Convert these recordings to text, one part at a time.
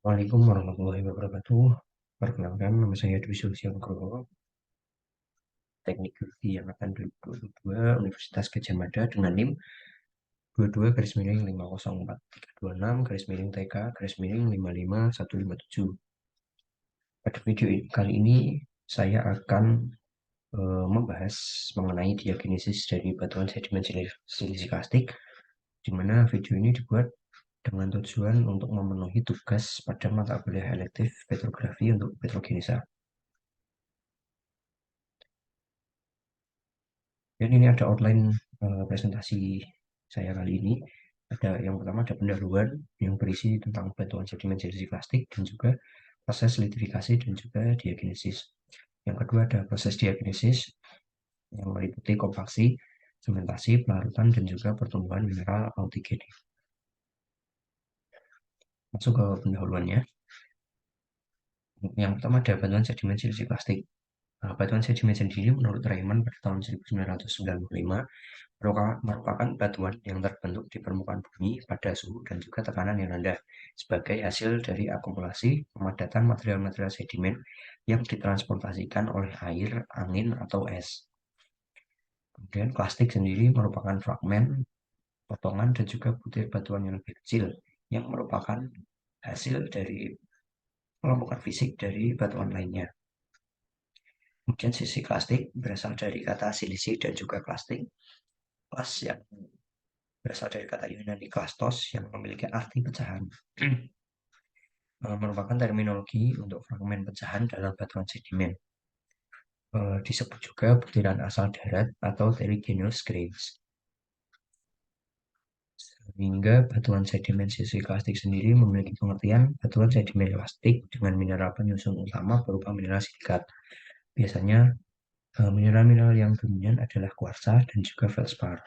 Assalamualaikum warahmatullahi wabarakatuh. Perkenalkan, nama saya Dwi Sulsianugroho, Teknik Geologi Angkatan 2022 Universitas Gadjah Mada dengan NIM 22-504326-TK-55157. Pada video kali ini saya akan membahas mengenai diagenesis dari batuan sedimen silisiklastik, di mana video ini dibuat dengan tujuan untuk memenuhi tugas pada mata kuliah elektif petrografi untuk petrogenesa. Dan ini ada outline presentasi saya kali ini. Yang pertama ada pendahuluan yang berisi tentang batuan sedimen plastik dan juga proses litifikasi dan juga diagenesis. Yang kedua ada proses diagenesis yang meliputi kompaksi, sementasi, pelarutan, dan juga pertumbuhan mineral autigenik. Masuk ke pendahuluannya. Yang pertama ada batuan sedimen plastik. Batuan sedimen sendiri menurut Rayman pada tahun 1995 merupakan batuan yang terbentuk di permukaan bumi pada suhu dan juga tekanan yang rendah sebagai hasil dari akumulasi pemadatan material-material sedimen yang ditransportasikan oleh air, angin, atau es. Kemudian plastik sendiri merupakan fragmen, potongan, dan juga butir batuan yang lebih kecil yang merupakan hasil dari kelompokan fisik dari batuan lainnya. Kemudian sisi plastik berasal dari kata silisi dan juga plastik. Kelas yang berasal dari kata Yunani klastos yang memiliki arti pecahan. Merupakan terminologi untuk fragmen pecahan dalam batuan sedimen. Disebut juga butiran asal darat atau terrigenous grains. Sehingga batuan sedimen siliklastik sendiri memiliki pengertian batuan sedimen elastik dengan mineral penyusun utama berupa mineral silikat. Biasanya mineral-mineral yang dominan adalah kuarsa dan juga feldspar.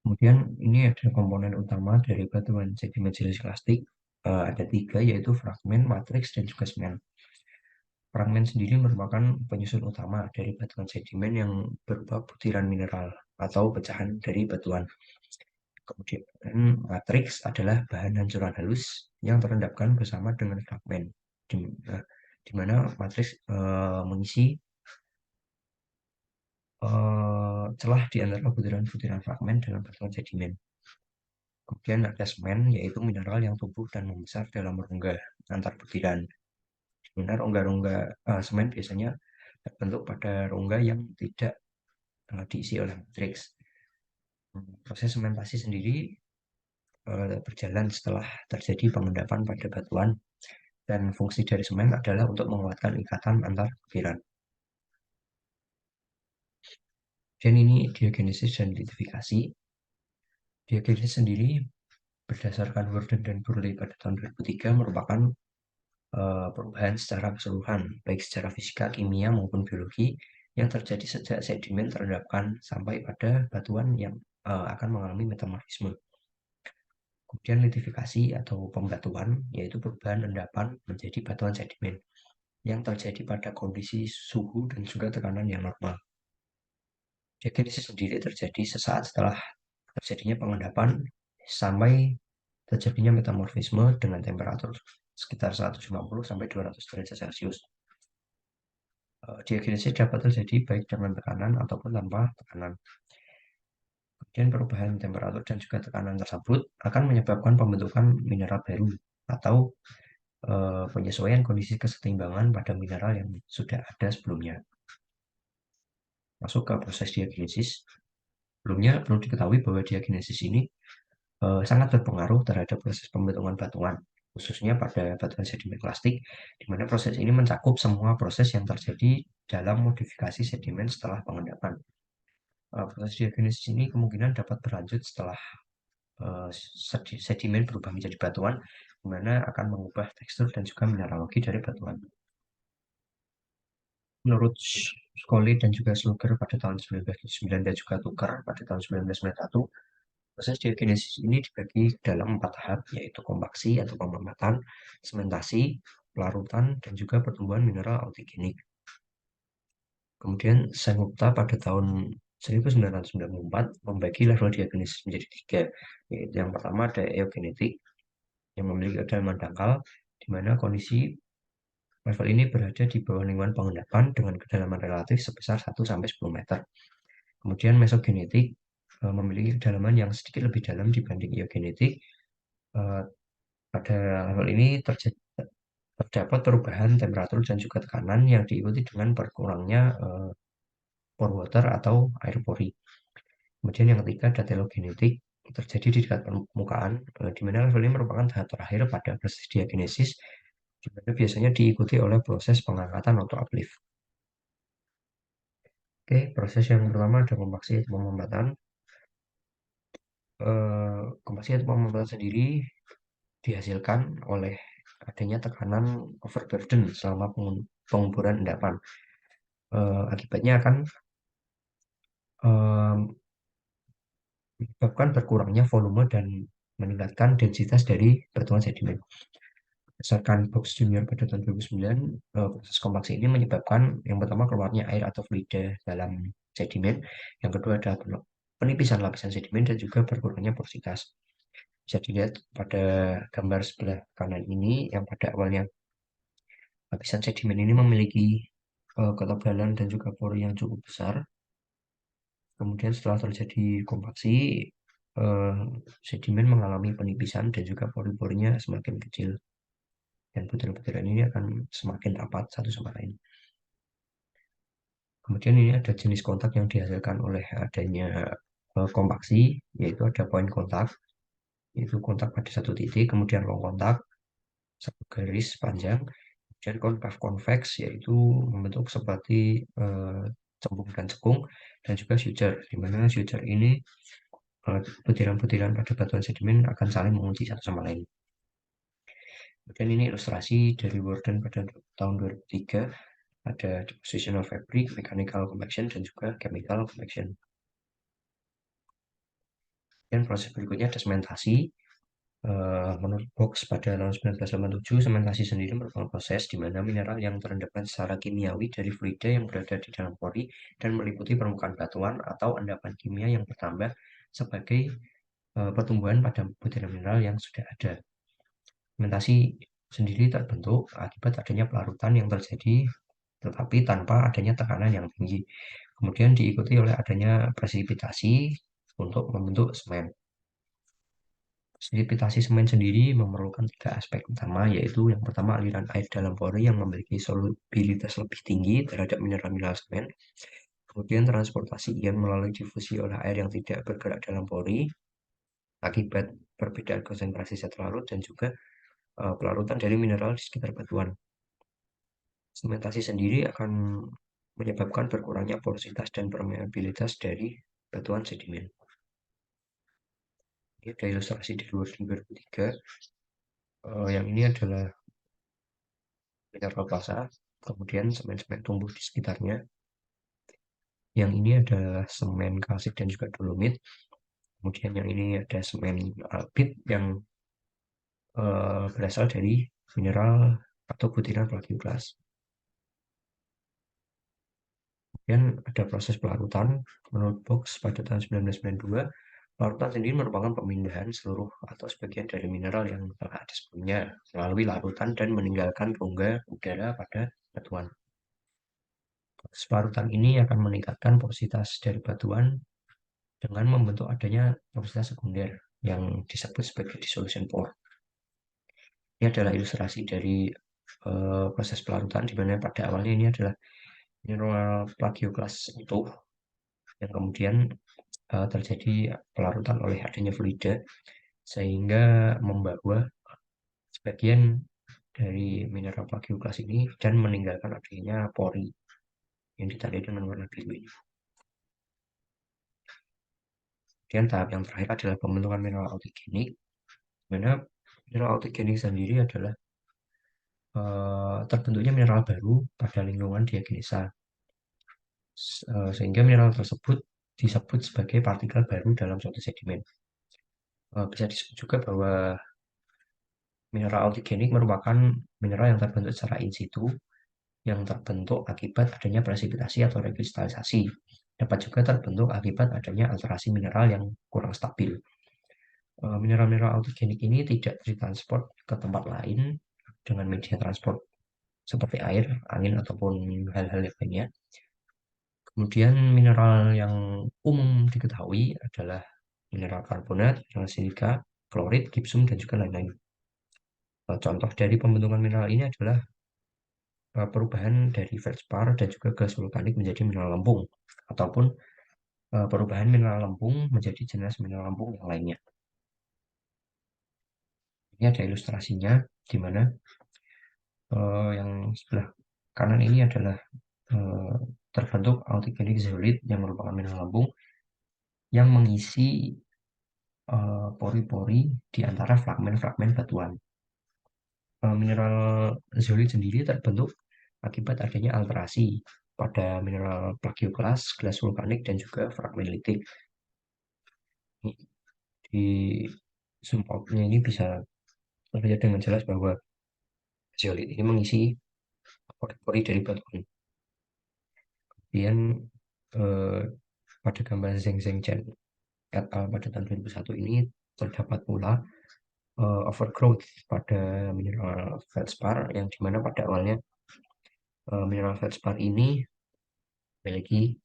Kemudian ini ada komponen utama dari batuan sedimen siliklastik. Ada 3, yaitu fragmen, matriks, dan juga semen. Fragmen sendiri merupakan penyusun utama dari batuan sedimen yang berupa butiran mineral atau pecahan dari batuan. Kemudian matriks adalah bahan hancuran halus yang terendapkan bersama dengan fragmen, di mana matriks mengisi celah di antara butiran-butiran fragmen dalam batuan sedimen. Kemudian ada semen, yaitu mineral yang tumbuh dan membesar dalam rongga antar butiran. Di mana rongga-rongga semen biasanya terbentuk pada rongga yang tidak diisi oleh matriks. Proses sementasi sendiri berjalan setelah terjadi pengendapan pada batuan, dan fungsi dari semen adalah untuk menguatkan ikatan antar butiran. Dan ini diagenesis dan litifikasi. Diagenesis sendiri berdasarkan Worden dan Burley pada tahun 2003 merupakan perubahan secara keseluruhan, baik secara fisika, kimia, maupun biologi yang terjadi sejak sedimen terendapkan sampai pada batuan yang akan mengalami metamorfisme. Kemudian litifikasi atau pembatuan, yaitu perubahan endapan menjadi batuan sedimen yang terjadi pada kondisi suhu dan juga tekanan yang normal. Diagenesis sendiri terjadi sesaat setelah terjadinya pengendapan sampai terjadinya metamorfisme dengan temperatur sekitar 150-200 derajat Celcius. Diagenesis dapat terjadi baik dengan tekanan ataupun tanpa tekanan. Kemudian perubahan temperatur dan juga tekanan tersebut akan menyebabkan pembentukan mineral baru atau penyesuaian kondisi kesetimbangan pada mineral yang sudah ada sebelumnya. Masuk ke proses diagenesis. Sebelumnya perlu diketahui bahwa diagenesis ini sangat berpengaruh terhadap proses pembentukan batuan, khususnya pada batuan sedimen plastik, di mana proses ini mencakup semua proses yang terjadi dalam modifikasi sedimen setelah pengendapan. Proses diagenesis ini kemungkinan dapat berlanjut setelah sedimen berubah menjadi batuan, di mana akan mengubah tekstur dan juga mineralogi dari batuan. Menurut Scully dan juga Slugger pada tahun 1999 dan juga Tucker pada tahun 1991, proses diagenesis ini dibagi dalam 4 tahap, yaitu kompaksi atau pemamatan, sementasi, pelarutan, dan juga pertumbuhan mineral autigenik. Kemudian Sengupta pada tahun 1994 membagi level diagnosis menjadi tiga, yaitu yang pertama ada eugenetik yang memiliki kedalaman dangkal, di mana kondisi level ini berada di bawah lingkungan pengendapan dengan kedalaman relatif sebesar 1-10 meter. Kemudian mesogenetik memiliki kedalaman yang sedikit lebih dalam dibanding eugenetik. Pada level ini terdapat perubahan temperatur dan juga tekanan yang diikuti dengan berkurangnya pore water atau air pori. Kemudian yang ketiga ada telogenetik terjadi di dekat permukaan, di mana level ini merupakan tahap terakhir pada proses diagenesis, di mana biasanya diikuti oleh proses pengangkatan atau uplift. Oke, proses yang pertama ada kompaksi atau pemambatan. Kompaksi atau pemambatan sendiri dihasilkan oleh adanya tekanan overburden selama penguburan endapan. Akibatnya akan menyebabkan berkurangnya volume dan meningkatkan densitas dari batuan sedimen. Berdasarkan Box Junior pada tahun 2009, proses kompaksi ini menyebabkan yang pertama keluarnya air atau fluida dalam sedimen, yang kedua ada penipisan lapisan sedimen dan juga berkurangnya porositas. Bisa dilihat pada gambar sebelah kanan ini yang pada awalnya lapisan sedimen ini memiliki ketebalan dan juga pori yang cukup besar. Kemudian setelah terjadi kompaksi, sedimen mengalami penipisan dan juga pori-porinya semakin kecil. Dan butiran-butiran ini akan semakin rapat satu sama lain. Kemudian ini ada jenis kontak yang dihasilkan oleh adanya kompaksi, yaitu ada point kontak, yaitu kontak pada satu titik, kemudian long kontak, satu garis panjang, kemudian konkav konveks, yaitu membentuk seperti cembung dan cekung, dan juga suture, di mana suture ini butiran-butiran pada batuan sedimen akan saling mengunci satu sama lain. Kemudian ini ilustrasi dari Worden pada tahun 2003, ada depositional fabric, mechanical compaction, dan juga chemical compaction. Dan proses berikutnya ada sementasi. Menurut Box pada tahun 1987, sementasi sendiri merupakan proses di mana mineral yang terendapkan secara kimiawi dari fluida yang berada di dalam pori dan meliputi permukaan batuan atau endapan kimia yang bertambah sebagai pertumbuhan pada butiran mineral yang sudah ada. Sementasi sendiri terbentuk akibat adanya pelarutan yang terjadi tetapi tanpa adanya tekanan yang tinggi. Kemudian diikuti oleh adanya presipitasi untuk membentuk semen. Presipitasi semen sendiri memerlukan tiga aspek utama, yaitu yang pertama aliran air dalam pori yang memiliki solubilitas lebih tinggi terhadap mineral-mineral semen. Kemudian transportasi ion melalui difusi oleh air yang tidak bergerak dalam pori akibat perbedaan konsentrasi zat larut dan juga pelarutan dari mineral di sekitar batuan. Sementasi sendiri akan menyebabkan berkurangnya porositas dan permeabilitas dari batuan sedimen. Ini ada ilustrasi di 2003. Yang ini adalah mineral plasa, kemudian semen-semen tumbuh di sekitarnya. Yang ini adalah semen kalsit dan juga dolomit. Kemudian yang ini ada semen albit yang berasal dari mineral atau butiran plagioklas. Kemudian ada proses pelarutan. Menurut Box pada tahun 1992, larutan sendiri merupakan pemindahan seluruh atau sebagian dari mineral yang telah ada sebelumnya melalui larutan dan meninggalkan rongga udara pada batuan. Proses pelarutan ini akan meningkatkan porositas dari batuan dengan membentuk adanya porositas sekunder yang disebut sebagai dissolution pore. Ini adalah ilustrasi dari proses pelarutan di mana pada awalnya ini adalah mineral plagioklas utuh yang kemudian terjadi pelarutan oleh adanya fluida sehingga membawa sebagian dari mineral plagioklas ini dan meninggalkan adanya pori yang ditandai dengan warna biru ini. Kemudian tahap yang terakhir adalah pembentukan mineral autogenik, di mana mineral autogenik sendiri adalah terbentuknya mineral baru pada lingkungan diagenesa, sehingga mineral tersebut disebut sebagai partikel baru dalam suatu sedimen. Bisa disebut juga bahwa mineral autogenik merupakan mineral yang terbentuk secara in situ, yang terbentuk akibat adanya presipitasi atau rekristalisasi. dapat juga terbentuk akibat adanya alterasi mineral yang kurang stabil. Mineral-mineral autogenik ini tidak ditransport ke tempat lain dengan media transport seperti air, angin, ataupun hal-hal yang lainnya. Kemudian mineral yang umum diketahui adalah mineral karbonat, mineral silika, klorid, gipsum, dan juga lain-lain. Contoh dari pembentukan mineral ini adalah perubahan dari feldspar dan juga gas vulkanik menjadi mineral lempung, ataupun perubahan mineral lempung menjadi jenis mineral lempung yang lainnya. Ini ada ilustrasinya, di mana yang sebelah kanan ini adalah terbentuk autogenik zeolit yang merupakan mineral lempung yang mengisi pori-pori di antara fragmen-fragmen batuan. Mineral zeolit sendiri terbentuk akibat adanya alterasi pada mineral plagioklas, gelas vulkanik, dan juga fragmen litik. Di zoom out-nya ini bisa terlihat dengan jelas bahwa zeolit ini mengisi pori-pori dari batuan. Kemudian eh, pada gambar Zheng Zhengchen et al. Pada tahun 2001 ini terdapat pula overgrowth pada mineral feldspar yang dimana pada awalnya mineral feldspar ini memiliki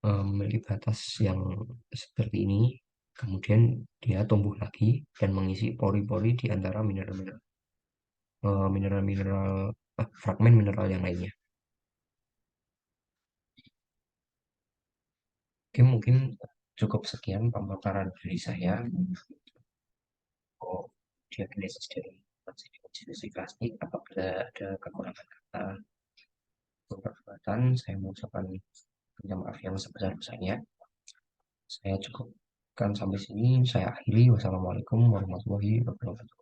memiliki batas yang seperti ini, kemudian dia tumbuh lagi dan mengisi pori-pori di antara fragmen mineral yang lainnya. Oke, mungkin cukup sekian pemaparan dari saya. Oh, diagnosis dari konstitusi plastik. Apabila ada kekurangan kata atau perbuatan, saya mengucapkan minta maaf yang sebesar-besarnya. Saya cukupkan sampai sini. Saya akhiri. Wassalamualaikum warahmatullahi wabarakatuh.